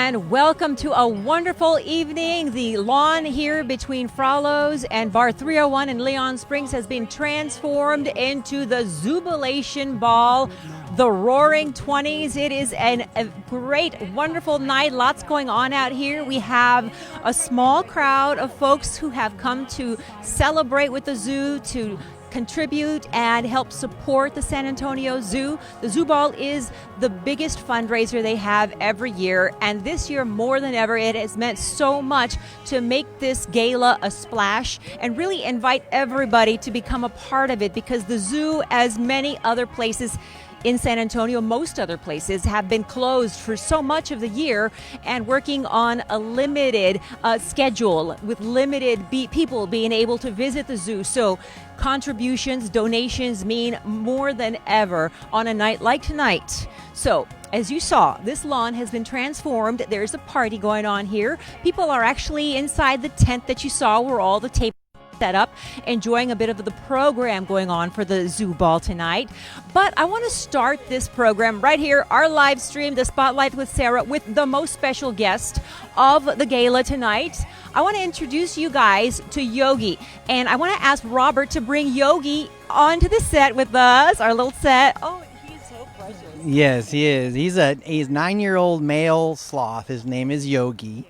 and welcome to a wonderful evening. The lawn here between Fralos and Bar 301 in Leon Springs has been transformed into the Zubilation Ball, the Roaring 20s. It is a great, wonderful night. Lots going on out here. We have a small crowd of folks who have come to celebrate with the zoo, to contribute and help support the San Antonio Zoo. The Zoo Ball is the biggest fundraiser they have every year, and this year more than ever it has meant so much to make this gala a splash and really invite everybody to become a part of it, because the zoo, as many other places in San Antonio, most other places, have been closed for so much of the year and working on a limited schedule with limited people being able to visit the zoo. So contributions, donations mean more than ever on a night like tonight. So as you saw, this lawn has been transformed. There's a party going on here. People are actually inside the tent that you saw where all the tape set up, enjoying a bit of the program going on for the Zoo Ball tonight. But I want to start this program right here, our live stream, the Spotlight with Sarah, with the most special guest of the gala tonight. I want to introduce you guys to Yogi, and I want to ask Robert to bring Yogi onto the set with us, our little set. Oh, he's so precious. Yes, he is. He's a 9-year-old male sloth. His name is Yogi.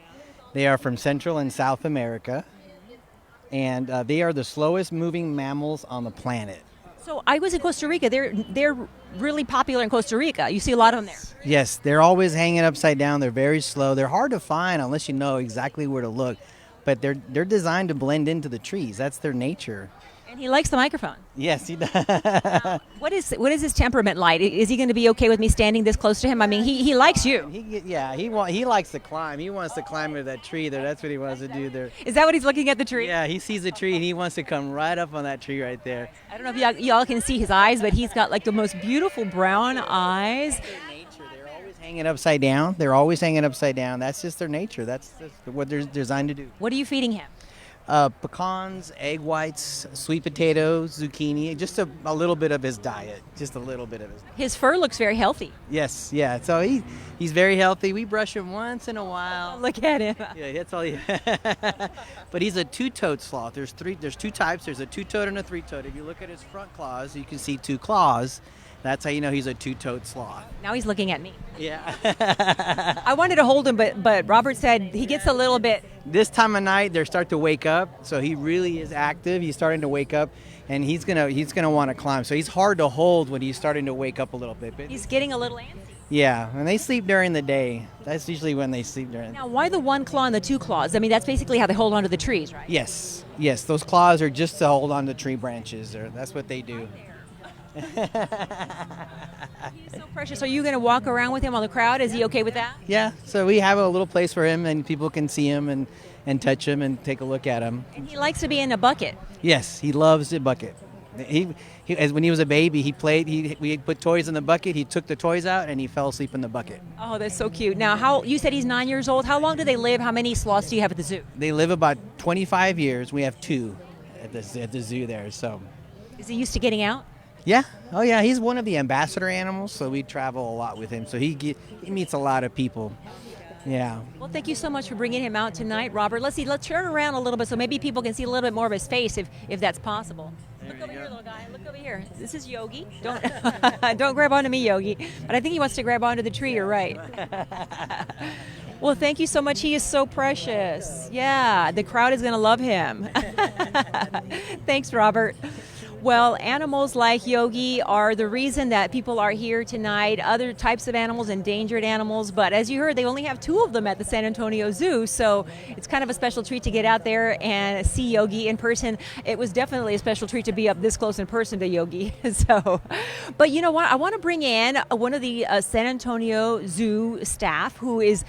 They are from Central and South America, and they are the slowest moving mammals on the planet. So I was in Costa Rica. They're really popular in Costa Rica. You see a lot of them there. Yes, they're always hanging upside down. They're very slow. They're hard to find unless you know exactly where to look. But they're designed to blend into the trees. That's their nature. And he likes the microphone. Yes, he does. What is his temperament like? Is he going to be okay with me standing this close to him? I mean, he likes you. He likes to climb. He wants to climb into that tree there. That's what he wants to do there. Is that what he's looking at, the tree? Yeah, he sees the tree and he wants to come right up on that tree right there. I don't know if y'all can see his eyes, but he's got like the most beautiful brown eyes. They're always hanging upside down. They're always hanging upside down. That's just their nature. That's what they're designed to do. What are you feeding him? Pecans, egg whites, sweet potatoes, zucchini, just a little bit of his diet, just a little bit of his diet. His fur looks very healthy. Yes, yeah, so he's very healthy. We brush him once in a while. Oh, look at him. Yeah, that's all he But he's a two-toed sloth. There's two types. There's a two-toed and a three-toed. If you look at his front claws, you can see two claws. That's how you know he's a two-toed sloth. Now he's looking at me. Yeah. I wanted to hold him, but Robert said he gets a little bit. This time of night, they start to wake up, so he really is active. He's starting to wake up, and he's gonna want to climb. So he's hard to hold when he's starting to wake up a little bit. He's getting a little antsy. Yeah, and they sleep during the day. That's usually when they sleep during. Now, why the one claw and the two claws? I mean, that's basically how they hold onto the trees, right? Yes. Those claws are just to hold on to tree branches. That's what they do. He's so precious. Are you going to walk around with him on the crowd? Is he okay with that? Yeah, so we have a little place for him, and people can see him and touch him and take a look at him. And he likes to be in a bucket. Yes, he loves the bucket. When he was a baby, we put toys in the bucket, he took the toys out, and he fell asleep in the bucket. Oh, that's so cute. Now, you said he's 9 years old. How long do they live? How many sloths do you have at the zoo? They live about 25 years. We have 2 at the zoo there. So, is he used to getting out? Yeah. Oh, yeah. He's one of the ambassador animals, so we travel a lot with him. So he meets a lot of people. Yeah. Well, thank you so much for bringing him out tonight, Robert. Let's turn around a little bit so maybe people can see a little bit more of his face, if that's possible. Look over here, little guy. Look over here. This is Yogi. Don't grab onto me, Yogi. But I think he wants to grab onto the tree. You're right. Well, thank you so much. He is so precious. Yeah, the crowd is going to love him. Thanks, Robert. Well, animals like Yogi are the reason that people are here tonight. Other types of animals, endangered animals, but as you heard, they only have 2 of them at the San Antonio Zoo, so it's kind of a special treat to get out there and see Yogi in person. It was definitely a special treat to be up this close in person to Yogi. But you know what? I want to bring in one of the San Antonio Zoo staff who is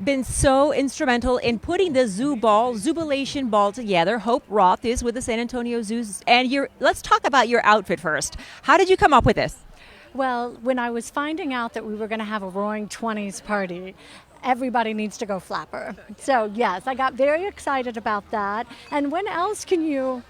been so instrumental in putting the Zubilation Ball together. Hope Roth is with the San Antonio Zoo. And let's talk about your outfit first. How did you come up with this? Well, when I was finding out that we were going to have a Roaring 20s party, everybody needs to go flapper. So, yes, I got very excited about that. And when else can you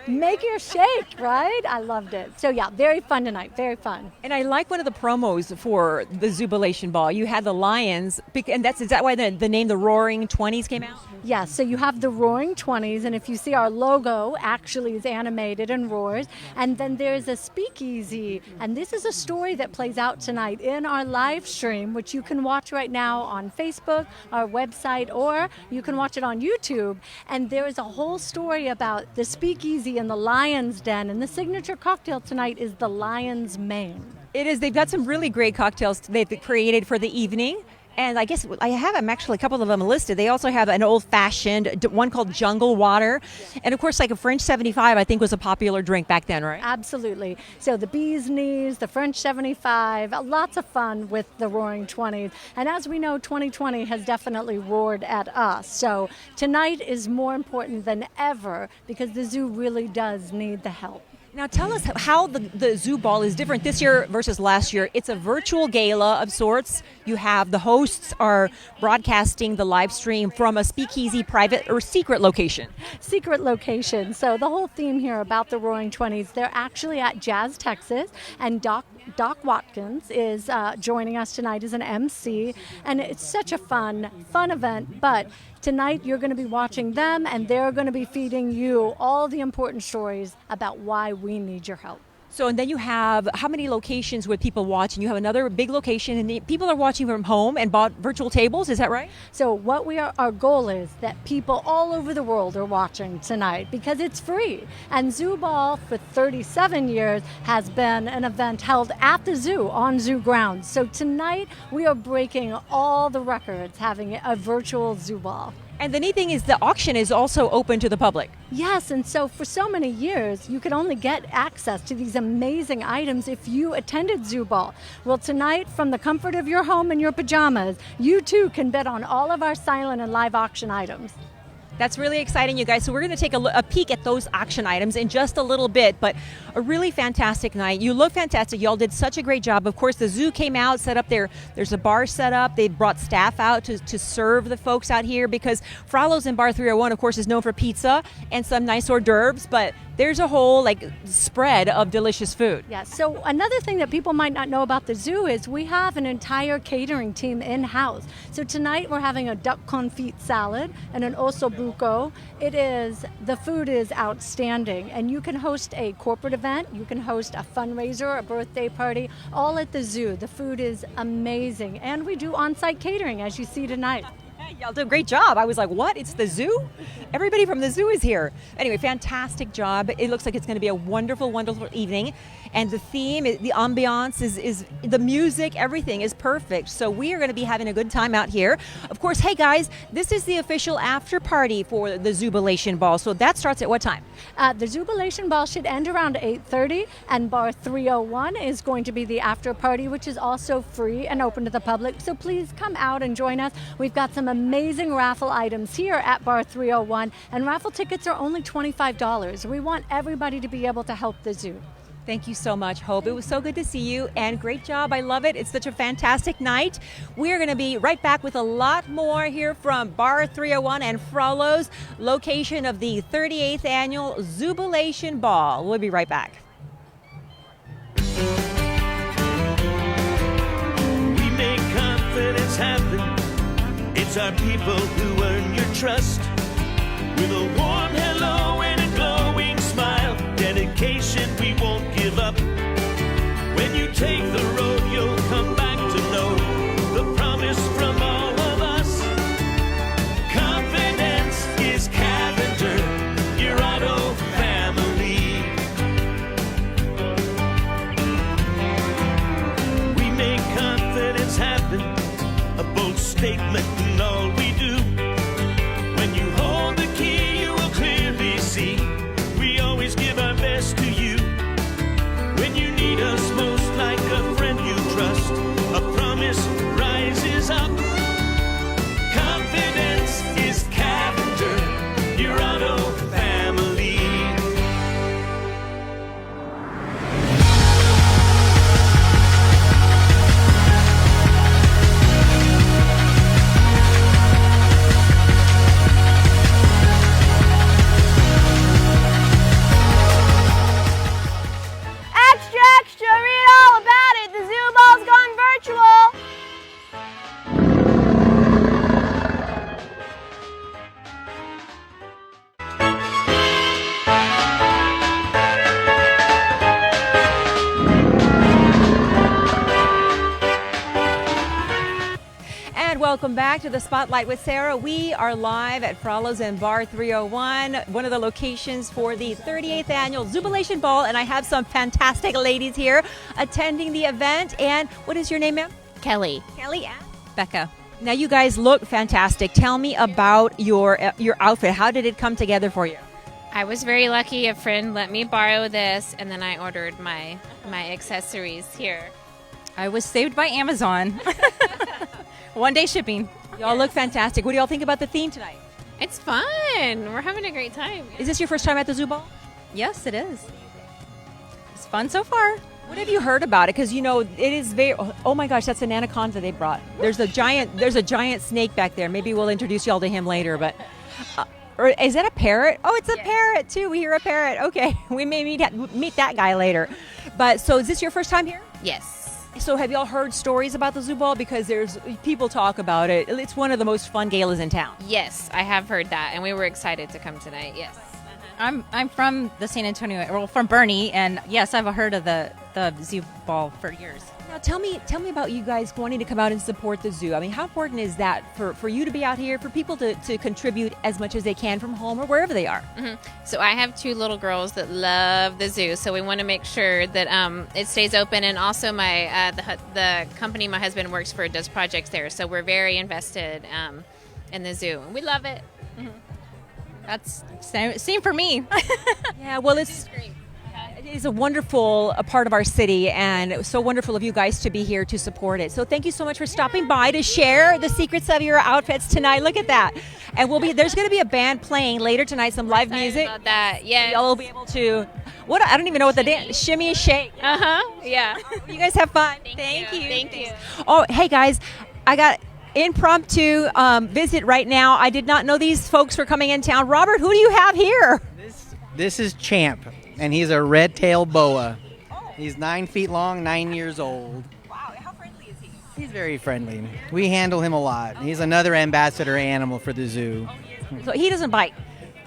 make your shake, right? I loved it. So yeah, very fun tonight, very fun. And I like one of the promos for the Zubilation Ball. You had the lions, and is that why the name the Roaring 20s came out? Yes, so you have the Roaring 20s, and if you see our logo actually is animated and roars. And then there's a speakeasy, and this is a story that plays out tonight in our live stream, which you can watch right now on Facebook, our website, or you can watch it on YouTube. And there is a whole story about the speakeasy and the lion's den, and the signature cocktail tonight is the lion's mane. It is. They've got some really great cocktails they've created for the evening. And I guess I have them actually, a couple of them listed. They also have an old-fashioned, one called Jungle Water. And, of course, like a French 75, I think, was a popular drink back then, right? Absolutely. So the bee's knees, the French 75, lots of fun with the Roaring 20s. And as we know, 2020 has definitely roared at us. So tonight is more important than ever because the zoo really does need the help. Now tell us how the Zoo Ball is different this year versus last year. It's a virtual gala of sorts. You have the hosts are broadcasting the live stream from a speakeasy, private or secret location. Secret location. So the whole theme here about the Roaring 20s, they're actually at Jazz, Texas, and Doc Watkins is joining us tonight as an MC, and it's such a fun event. But tonight you're going to be watching them, and they're going to be feeding you all the important stories about why we need your help. So, and then you have, how many locations with people watching? You have another big location, and people are watching from home and bought virtual tables, is that right? So what our goal is that people all over the world are watching tonight because it's free. And Zoo Ball for 37 years has been an event held at the zoo on zoo grounds. So tonight we are breaking all the records having a virtual Zoo Ball. And the neat thing is the auction is also open to the public. Yes, and so for so many years, you could only get access to these amazing items if you attended Zoo Ball. Well, tonight, from the comfort of your home and your pajamas, you too can bet on all of our silent and live auction items. That's really exciting, you guys. So we're going to take a peek at those auction items in just a little bit, but a really fantastic night. You look fantastic. Y'all did such a great job. Of course, the zoo came out, set up there's a bar set up. They brought staff out to serve the folks out here because Fralos in Bar 301, of course, is known for pizza and some nice hors d'oeuvres, but there's a whole spread of delicious food. Yeah, so another thing that people might not know about the zoo is we have an entire catering team in-house. So tonight we're having a duck confit salad and an osso buco. The food is outstanding, and you can host a corporate event, you can host a fundraiser, a birthday party, all at the zoo. The food is amazing, and we do on-site catering as you see tonight. Y'all do a great job. I was like, what? It's the zoo? Everybody from the zoo is here. Anyway, fantastic job. It looks like it's going to be a wonderful, wonderful evening. And the theme, the ambiance is the music, everything is perfect. So we are going to be having a good time out here. Of course, hey guys, this is the official after party for the Zubilation Ball. So that starts at what time? The Zubilation Ball should end around 8:30, and Bar 301 is going to be the after party, which is also free and open to the public. So please come out and join us. We've got some amazing raffle items here at Bar 301, and raffle tickets are only $25. We want everybody to be able to help the zoo. Thank you so much, Hope. It was so good to see you, and great job. I love it. It's such a fantastic night. We are going to be right back with a lot more here from Bar 301 and Fralos, location of the 38th Annual Zubilation Ball. We'll be right back. We make confidence happen. It's our people who earn your trust. With a warm hello and a glowing smile, dedication we won't give up. When you take the road, you'll come back to know the promise from all of us. Confidence is Cavender, your auto family. We make confidence happen, a bold statement in all we do. When you hold the key, you will clearly see we always give our best to you. When you need us most, like a friend welcome back to the Spotlight with Sarah. We are live at Fralos and Bar 301, one of the locations for the 38th annual Jubilation Ball, and I have some fantastic ladies here attending the event. And what is your name, ma'am? Kelly. Kelly and Becca. Now you guys look fantastic. Tell me about your outfit. How did it come together for you? I was very lucky. A friend let me borrow this, and then I ordered my accessories here. I was saved by Amazon. One day shipping. Y'all look fantastic. What do y'all think about the theme tonight? It's fun. We're having a great time. Is this your first time at the Zoo Ball? Yes, it is. It's fun so far. What have you heard about it? Because you know it is very. Oh my gosh, that's an anaconda they brought. There's a giant snake back there. Maybe we'll introduce y'all to him later. But or is that a parrot? Oh, it's a parrot too. We hear a parrot. Okay, we may meet that guy later. But so is this your first time here? Yes. So have y'all heard stories about the Zoo Ball? Because there's people talk about it. It's one of the most fun galas in town. Yes, I have heard that, and we were excited to come tonight. Yes. I'm from the San Antonio, well, from Bernie, and yes, I've heard of the Zoo Ball for years. Now tell me about you guys wanting to come out and support the zoo. I mean, how important is that for you to be out here, for people to contribute as much as they can from home or wherever they are? Mm-hmm. So I have 2 little girls that love the zoo, so we want to make sure that it stays open. And also my the company my husband works for does projects there, so we're very invested in the zoo. We love it. Mm-hmm. That's same for me. Yeah, well, it is a wonderful part of our city, and it was so wonderful of you guys to be here to support it. So thank you so much for stopping by to share the secrets of your outfits tonight. Look at that. And there's going to be a band playing later tonight, some live music. About that, yeah. Y'all will be able to, I don't even know what the dance, shimmy and shake. Yeah. You guys have fun. Thank you. Thank you. Oh, hey guys, I got impromptu visit right now. I did not know these folks were coming in town. Robert, who do you have here? This is Champ, and he's a red-tailed boa. He's 9 feet long, 9 years old. Wow, how friendly is he? He's very friendly. We handle him a lot. He's another ambassador animal for the zoo. So he doesn't bite.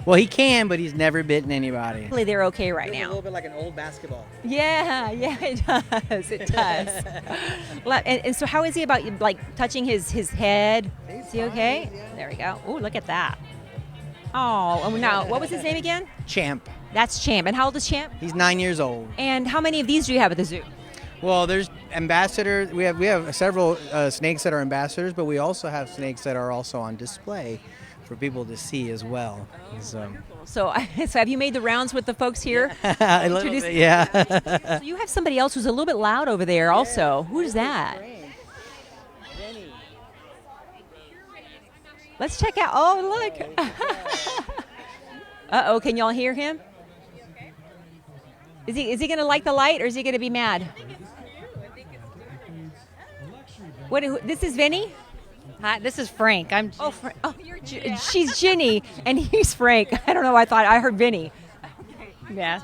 Well, he can, but he's never bitten anybody. Hopefully they're okay right A now. little bit like an old basketball. Yeah, it does. It does. and so how is he about, like, touching his head? Is he okay? There we go. Oh, look at that. Oh, and now, what was his name again? Champ. That's Champ. And how old is Champ? He's 9 years old. And how many of these do you have at the zoo? Well, there's ambassadors. We have several snakes that are ambassadors, but we also have snakes that are also on display for people to see as well. So have you made the rounds with the folks here? A little bit, yeah. So you have somebody else who's a little bit loud over there also. Who's that? Let's check out. Oh, look. Uh-oh, can y'all hear him? Is he going to like the light, or is he going to be mad? This is Vinny? Hi, this is Frank. She's Ginny, and he's Frank. I don't know. I heard Vinny. Yeah.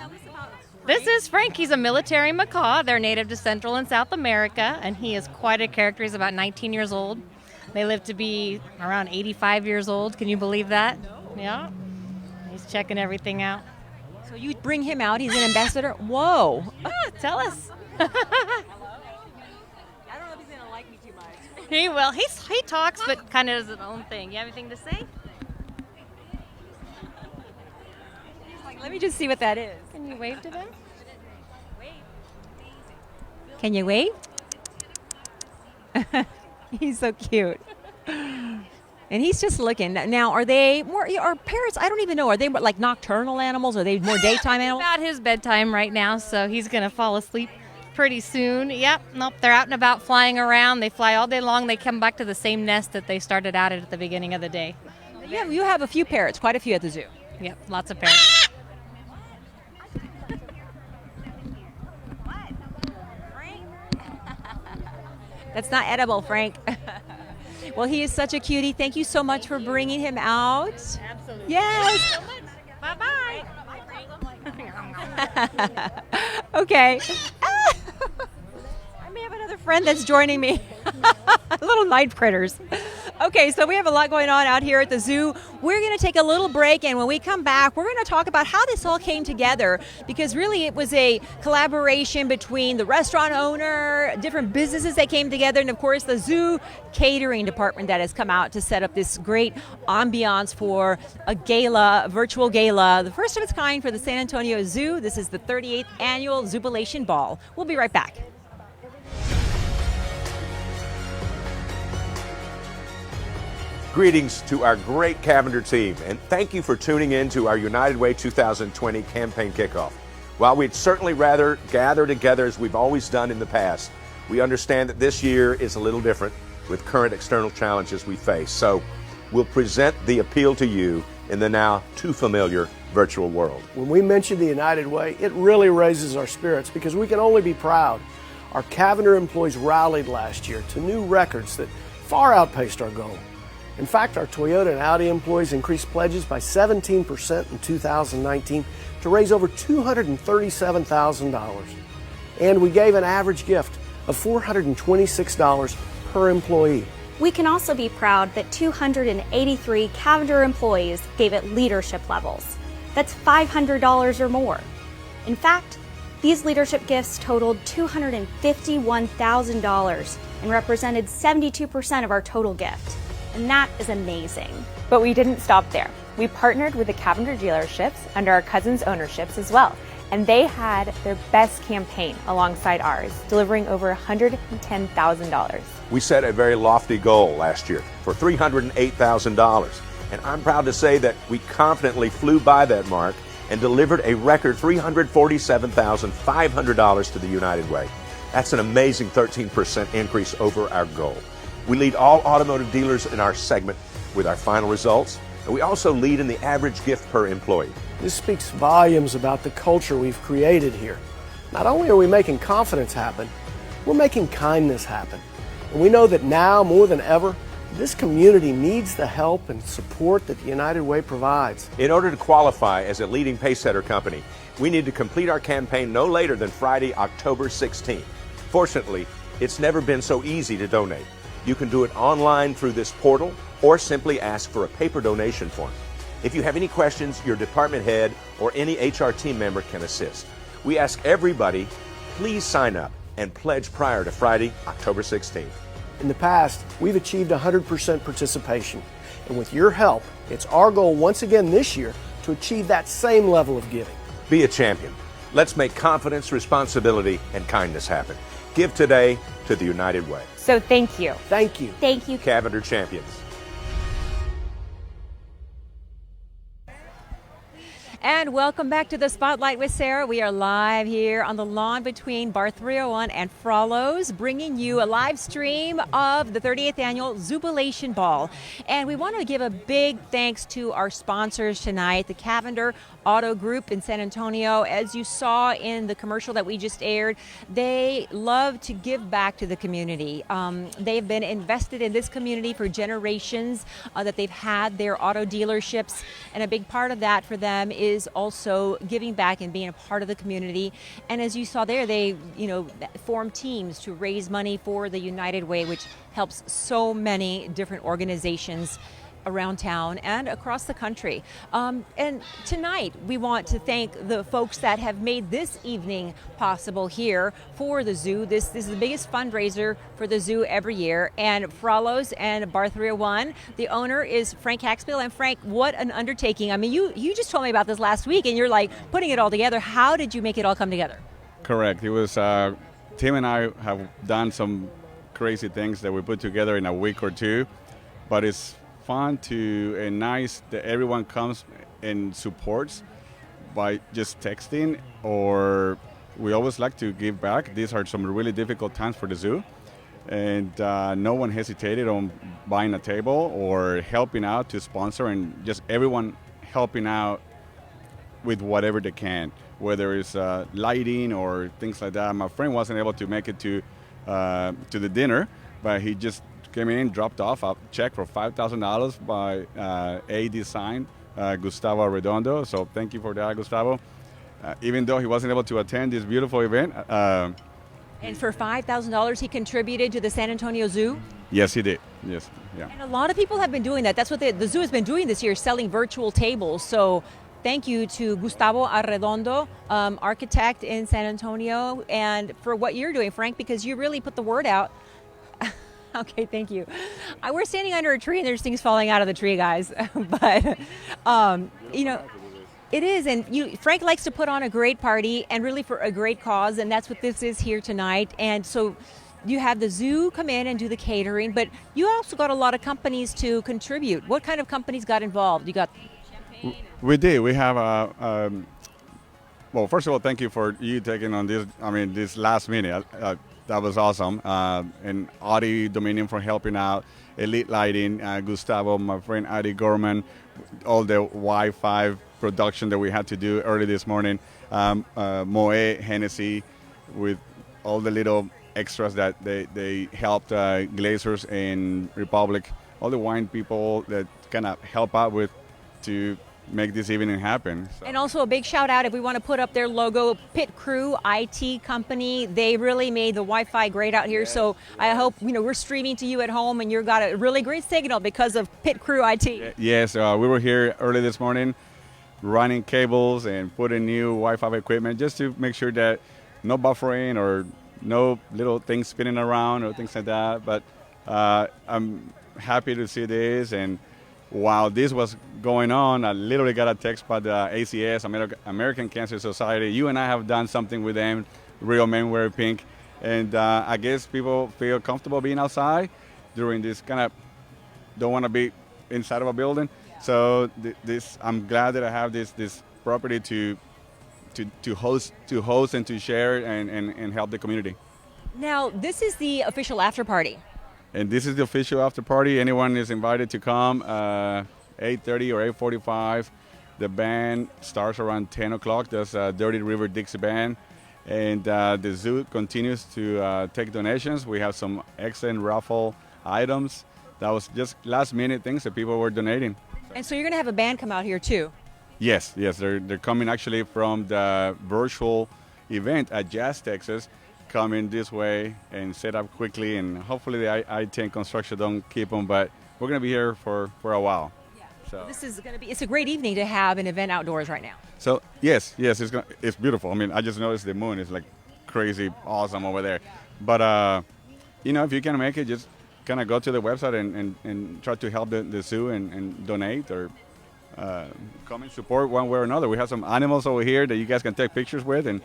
This is Frank. He's a military macaw. They're native to Central and South America, and he is quite a character. He's about 19 years old. They live to be around 85 years old. Can you believe that? Yeah. He's checking everything out. So you bring him out. He's an ambassador. Whoa. Tell us. I don't know if he's going to like me too much. He will. He talks, but kind of does his own thing. You have anything to say? Let me just see what that is. Can you wave to them? Can you wave? He's so cute. And he's just looking. Now, are parrots, I don't even know, are they like nocturnal animals? Are they more daytime animals? About his bedtime right now, so he's going to fall asleep pretty soon. Yep. Nope. They're out and about flying around. They fly all day long. They come back to the same nest that they started out at the beginning of the day. You have a few parrots, quite a few at the zoo. Yep. Lots of parrots. That's not edible, Frank. Well, he is such a cutie. Thank you so much for bringing him out. Absolutely. Yes. Thank you so much. Bye-bye. Okay. I may have another friend that's joining me. Little night critters. Okay, so we have a lot going on out here at the zoo. We're going to take a little break, and when we come back, we're going to talk about how this all came together, because really it was a collaboration between the restaurant owner, different businesses that came together, and of course the zoo catering department that has come out to set up this great ambiance for a gala, a virtual gala, the first of its kind for the San Antonio Zoo. This is the 38th annual Zubilation Ball. We'll be right back. Greetings to our great Cavender team, and thank you for tuning in to our United Way 2020 campaign kickoff. While we'd certainly rather gather together as we've always done in the past, we understand that this year is a little different with current external challenges we face. So we'll present the appeal to you in the now too familiar virtual world. When we mention the United Way, it really raises our spirits because we can only be proud. Our Cavender employees rallied last year to new records that far outpaced our goal. In fact, our Toyota and Audi employees increased pledges by 17% in 2019 to raise over $237,000. And we gave an average gift of $426 per employee. We can also be proud that 283 Cavender employees gave at leadership levels. That's $500 or more. In fact, these leadership gifts totaled $251,000 and represented 72% of our total gift. And that is amazing. But we didn't stop there. We partnered with the Cavender dealerships under our cousins' ownerships as well. And they had their best campaign alongside ours, delivering over $110,000. We set a very lofty goal last year for $308,000. And I'm proud to say that we confidently flew by that mark and delivered a record $347,500 to the United Way. That's an amazing 13% increase over our goal. We lead all automotive dealers in our segment with our final results, and we also lead in the average gift per employee. This speaks volumes about the culture we've created here. Not only are we making confidence happen, we're making kindness happen. And we know that now, more than ever, this community needs the help and support that the United Way provides. In order to qualify as a leading pacesetter company, we need to complete our campaign no later than Friday, October 16th. Fortunately, it's never been so easy to donate. You can do it online through this portal or simply ask for a paper donation form. If you have any questions, your department head or any HR team member can assist. We ask everybody, please sign up and pledge prior to Friday, October 16th. In the past, we've achieved 100% participation. And with your help, it's our goal once again this year to achieve that same level of giving. Be a champion. Let's make confidence, responsibility, and kindness happen. Give today to the United Way. So thank you. Thank you. Thank you. Cavender champions. And welcome back to the Spotlight with Sarah. We are live here on the lawn between Bar 301 and Fralos, bringing you a live stream of the 38th annual Zubilation Ball. And we want to give a big thanks to our sponsors tonight, the Cavender Auto Group in San Antonio. As you saw in the commercial that we just aired, they love to give back to the community. They've been invested in this community for generations, that they've had their auto dealerships, and a big part of that for them is also giving back and being a part of the community. And as you saw there, they form teams to raise money for the United Way, which helps so many different organizations around town and across the country. And tonight we want to thank the folks that have made this evening possible here for the zoo. This is the biggest fundraiser for the zoo every year. And Fralos and Bar 301, the owner is Frank Haxbill. And Frank, what an undertaking. I mean, you just told me about this last week and you're like putting it all together. How did you make it all come together? Correct. It was Tim and I have done some crazy things that we put together in a week or two, but it's fun and nice that everyone comes and supports by just texting, or we always like to give back. These are some really difficult times for the zoo, and no one hesitated on buying a table or helping out to sponsor, and just everyone helping out with whatever they can, whether it's lighting or things like that. My friend wasn't able to make it to the dinner, but he just came in, dropped off a check for $5,000 by A Design, Gustavo Redondo. So thank you for that, Gustavo. Even though he wasn't able to attend this beautiful event, And for $5,000, he contributed to the San Antonio Zoo? Yes, he did. Yes, yeah. And a lot of people have been doing that. That's what the zoo has been doing this year, selling virtual tables. So thank you to Gustavo Arredondo, architect in San Antonio, and for what you're doing, Frank, because you really put the word out. Okay, thank you. We're standing under a tree and there's things falling out of the tree, guys. But, you know, it is. And Frank likes to put on a great party and really for a great cause. And that's what this is here tonight. And so you have the zoo come in and do the catering, but you also got a lot of companies to contribute. What kind of companies got involved? You got champagne? We did. We have well, first of all, thank you for you taking on this. I mean, this last minute. That was awesome. And Audi Dominion for helping out, Elite Lighting, Gustavo, my friend Adi Gorman, all the Wi-Fi production that we had to do early this morning, Moe Hennessy with all the little extras that they helped, Glazers and Republic, all the wine people that kind of help out with to make this evening happen. So. And also a big shout out, if we want to put up their logo, Pit Crew IT company. They really made the Wi-Fi great out here. Yes. So I hope, we're streaming to you at home and you've got a really great signal because of Pit Crew IT. Yes, we were here early this morning running cables and putting new Wi-Fi equipment just to make sure that no buffering or no little things spinning around or things like that. But I'm happy to see this, and while this was going on, I literally got a text by the ACS, American Cancer Society. You and I have done something with them, Real Men Wear Pink, and I guess people feel comfortable being outside during this kind of, don't want to be inside of a building. Yeah. So I'm glad that I have this property to host and to share and help the community. Now, this is the official after party. And this is the official after party. Anyone is invited to come 8:30 or 8:45. The band starts around 10 o'clock. There's a Dirty River Dixie Band. And the zoo continues to take donations. We have some excellent raffle items. That was just last minute things that people were donating. And so you're going to have a band come out here too? Yes. They're coming actually from the virtual event at Jazz Texas. Coming this way and set up quickly, and hopefully the I-10 construction don't keep them, but we're going to be here for a while. Yeah. So this is going to be, it's a great evening to have an event outdoors right now. So yes, it's beautiful. I mean, I just noticed the moon is like crazy awesome over there. But if you can make it, just kind of go to the website and try to help the zoo and donate or come and support one way or another. We have some animals over here that you guys can take pictures with, and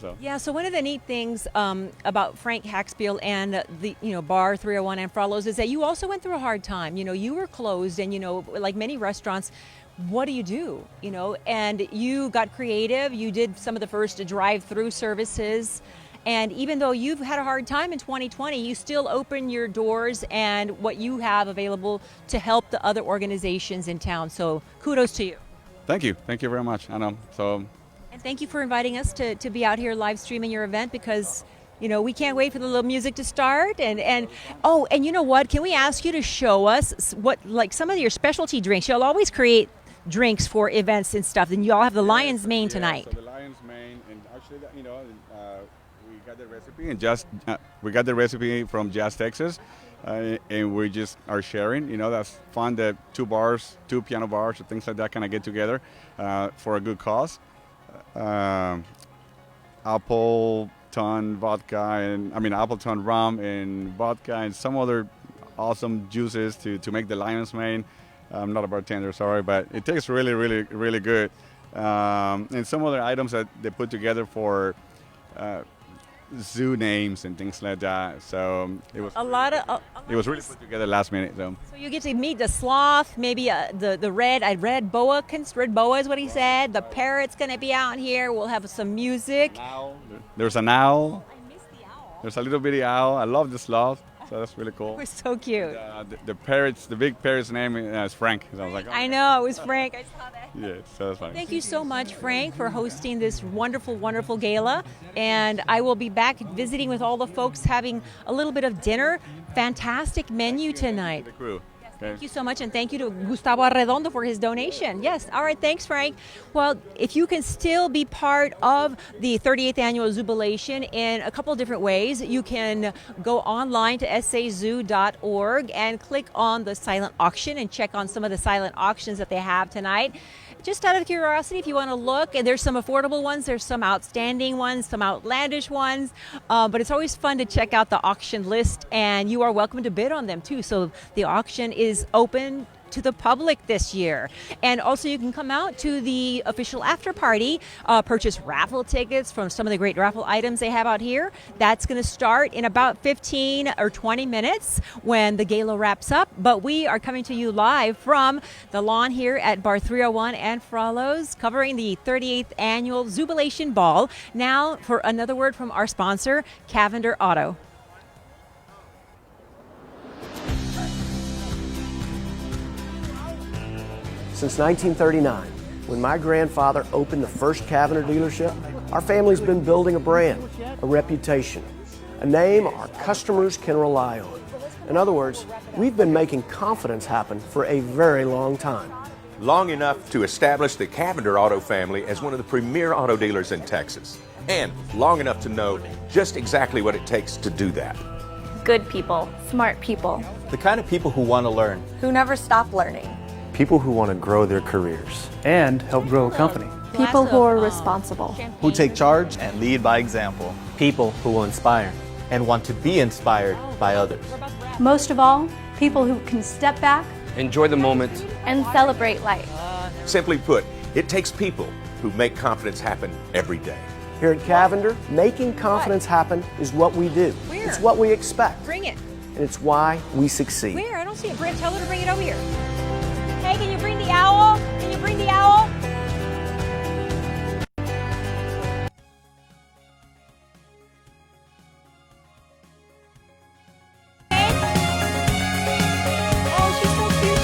so one of the neat things about Frank Haxbiel and the Bar 301 and Fralos is that you also went through a hard time. You were closed, and like many restaurants, what do? And you got creative. You did some of the first drive-through services, and even though you've had a hard time in 2020, you still open your doors and what you have available to help the other organizations in town. So kudos to you. Thank you very much. I know so. And thank you for inviting us to be out here live streaming your event, because we can't wait for the little music to start. And you know what? Can we ask you to show us what, like, some of your specialty drinks? You'll always create drinks for events and stuff, and you all have the Lion's Mane tonight. So the Lion's Mane, and actually, we got the recipe and we got the recipe from Jazz Texas, and we just are sharing. That's fun that two piano bars, or things like that, kind of get together for a good cause. Appleton vodka Appleton rum and vodka and some other awesome juices to make the Lion's Mane. I'm not a bartender, sorry, but it tastes really, really, really good. And some other items that they put together for zoo names and things like that. So it was it was really put together last minute. So you get to meet the sloth, maybe the red boa. Red boa is what he said. The parrot's going to be out here. We'll have some music. There's an owl. I missed the owl. There's a little bitty owl. I love the sloth. So that's really cool. It was so cute. The big parrot's name is Frank. So I was like, I know, it was Frank. I saw that. Yeah, so that's funny. Thank you so much, Frank, for hosting this wonderful, wonderful gala. And I will be back visiting with all the folks, having a little bit of dinner. Fantastic menu tonight. The crew. Yes, Thank you so much, and thank you to Gustavo Arredondo for his donation. Yes, all right, thanks, Frank. Well, if you can still be part of the 38th Annual Jubilation in a couple of different ways, you can go online to sazoo.org and click on the silent auction and check on some of the silent auctions that they have tonight. Just out of curiosity, if you want to look, and there's some affordable ones, there's some outstanding ones, some outlandish ones, but it's always fun to check out the auction list, and you are welcome to bid on them too. So the auction is open to the public this year. And also you can come out to the official after party, purchase raffle tickets from some of the great raffle items they have out here. That's going to start in about 15 or 20 minutes when the gala wraps up. But we are coming to you live from the lawn here at Bar 301 and Fralos, covering the 38th Annual Jubilation Ball. Now for another word from our sponsor, Cavender Auto. Since 1939, when my grandfather opened the first Cavender dealership, our family's been building a brand, a reputation, a name our customers can rely on. In other words, we've been making confidence happen for a very long time. Long enough to establish the Cavender Auto family as one of the premier auto dealers in Texas. And long enough to know just exactly what it takes to do that. Good people, smart people, The kind of people who want to learn. who never stop learning. People who want to grow their careers. And help grow a company. People who are responsible. Who take charge and lead by example. People who will inspire and want to be inspired by others. Most of all, people who can step back Enjoy the moment. And celebrate life. Simply put, it takes people who make confidence happen every day. Here at Cavender, making confidence happen is what we do. Where? It's what we expect. Bring it. And it's why we succeed. Where? I don't see it. Brent, tell her to bring it over here. Hey, can you bring the owl? Can you bring the owl? Oh, she's so cute.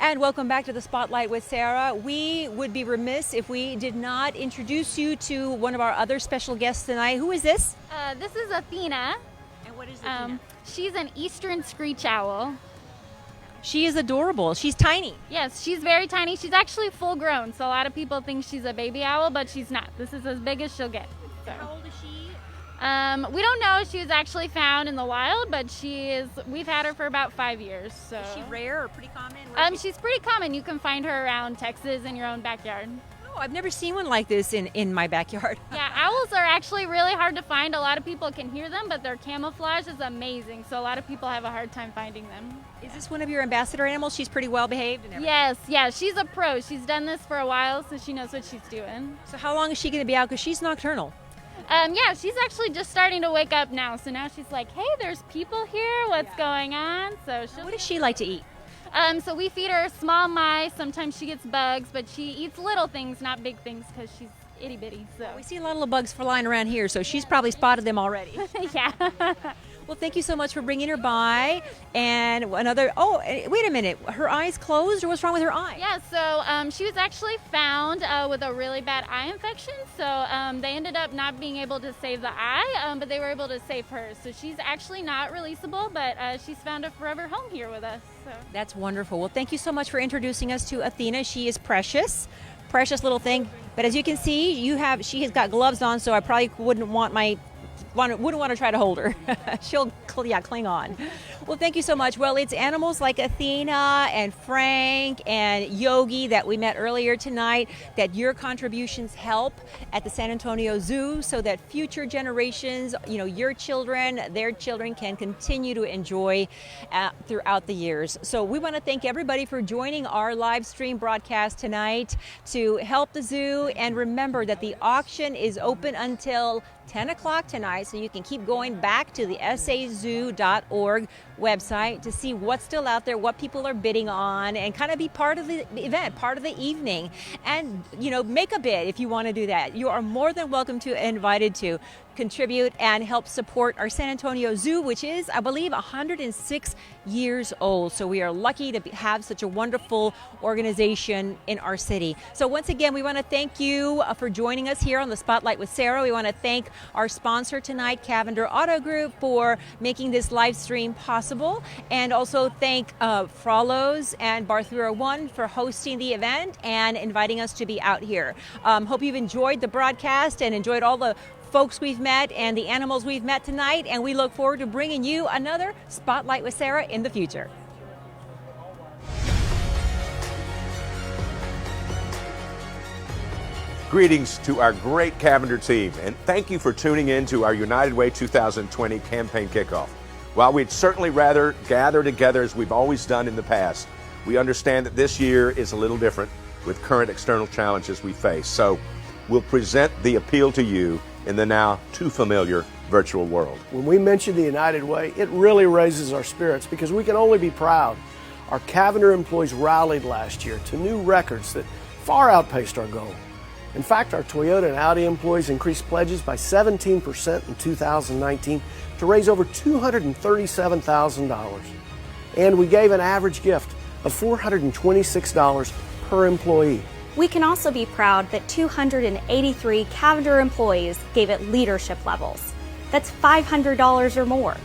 And welcome back to the Spotlight with Sarah. We would be remiss if we did not introduce you to one of our other special guests tonight. Who is this? This is Athena. And what is Athena? She's an eastern screech owl. She is adorable. She's tiny. Yes, she's very tiny. She's actually full grown, so a lot of people think she's a baby owl, but she's not. This is as big as she'll get. So. How old is she? We don't know. She was actually found in the wild, but we've had her for about 5 years. So. Is she rare or pretty common? She's pretty common. You can find her around Texas in your own backyard. Oh, I've never seen one like this in my backyard. Yeah, owls are actually really hard to find. A lot of people can hear them, but their camouflage is amazing. So a lot of people have a hard time finding them. Is this one of your ambassador animals? She's pretty well behaved and everything. Yes, yeah, she's a pro. She's done this for a while, so she knows what she's doing. So how long is she going to be out? Because she's nocturnal. Yeah, she's actually just starting to wake up now. So now she's like, hey, there's people here. What's going on? So what does she like to eat? So we feed her small mice. Sometimes she gets bugs, but she eats little things, not big things, because she's itty bitty. So we see a lot of little bugs flying around here, so she's probably spotted them already. Yeah. Well, thank you so much for bringing her by. And another, oh, wait a minute. Her eye's closed, or what's wrong with her eye? Yeah, so she was actually found with a really bad eye infection. So they ended up not being able to save the eye, but they were able to save her. So she's actually not releasable, but she's found a forever home here with us. So. That's wonderful. Well, thank you so much for introducing us to Athena. She is precious little thing. But as you can see, she has got gloves on, so I probably wouldn't want to try to hold her. She'll cling on. Well, thank you so much. Well, it's animals like Athena and Frank and Yogi that we met earlier tonight that your contributions help at the San Antonio Zoo so that future generations, your children, their children can continue to enjoy throughout the years. So we want to thank everybody for joining our live stream broadcast tonight to help the zoo. And remember that the auction is open until 10 o'clock tonight, so you can keep going back to the sazoo.org website to see what's still out there, what people are bidding on, and kind of be part of the event, part of the evening. And, make a bid if you want to do that. You are more than welcome to and invited to. contribute and help support our San Antonio Zoo, which is, I believe, 106 years old. So we are lucky to have such a wonderful organization in our city. So once again, we want to thank you for joining us here on the Spotlight with Sarah. We want to thank our sponsor tonight, Cavender Auto Group, for making this live stream possible, and also thank Fralos and Bar 301 for hosting the event and inviting us to be out here. Hope you've enjoyed the broadcast and enjoyed all the folks we've met and the animals we've met tonight, and we look forward to bringing you another Spotlight with Sarah in the future. Greetings to our great Cavender team, and thank you for tuning in to our United Way 2020 campaign kickoff. While we'd certainly rather gather together as we've always done in the past, we understand that this year is a little different with current external challenges we face. So we'll present the appeal to you in the now too familiar virtual world. When we mention the United Way, it really raises our spirits because we can only be proud. Our Cavender employees rallied last year to new records that far outpaced our goal. In fact, our Toyota and Audi employees increased pledges by 17% in 2019 to raise over $237,000. And we gave an average gift of $426 per employee. We can also be proud that 283 Cavender employees gave it leadership levels. That's $500 or more.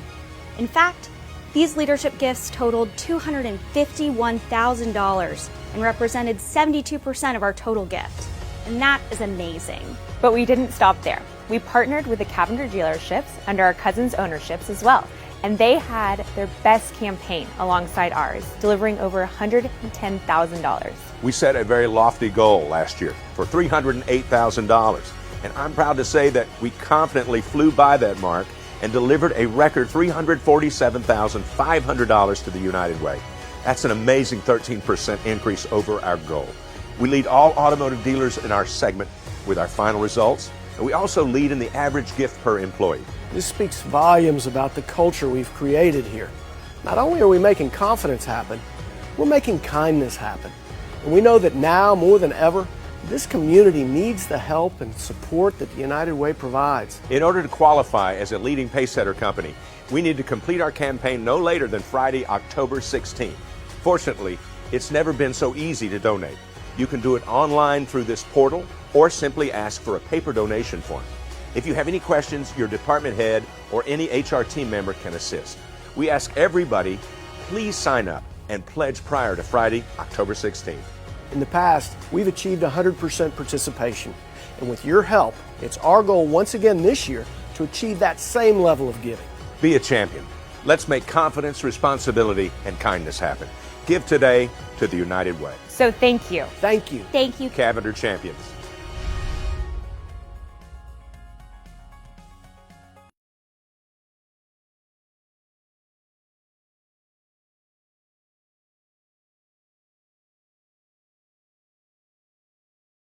In fact, these leadership gifts totaled $251,000 and represented 72% of our total gift. And that is amazing. But we didn't stop there. We partnered with the Cavender dealerships under our cousins' ownerships as well. And they had their best campaign alongside ours, delivering over $110,000. We set a very lofty goal last year for $308,000. And I'm proud to say that we confidently flew by that mark and delivered a record $347,500 to the United Way. That's an amazing 13% increase over our goal. We lead all automotive dealers in our segment with our final results, and we also lead in the average gift per employee. This speaks volumes about the culture we've created here. Not only are we making confidence happen, we're making kindness happen. And we know that now, more than ever, this community needs the help and support that the United Way provides. In order to qualify as a leading pacesetter company, we need to complete our campaign no later than Friday, October 16th. Fortunately, it's never been so easy to donate. You can do it online through this portal or simply ask for a paper donation form. If you have any questions, your department head or any HR team member can assist. We ask everybody, please sign up and pledge prior to Friday, October 16th. In the past, we've achieved 100% participation. And with your help, it's our goal once again this year to achieve that same level of giving. Be a champion. Let's make confidence, responsibility, and kindness happen. Give today to the United Way. So thank you. Thank you. Thank you. Cavender champions.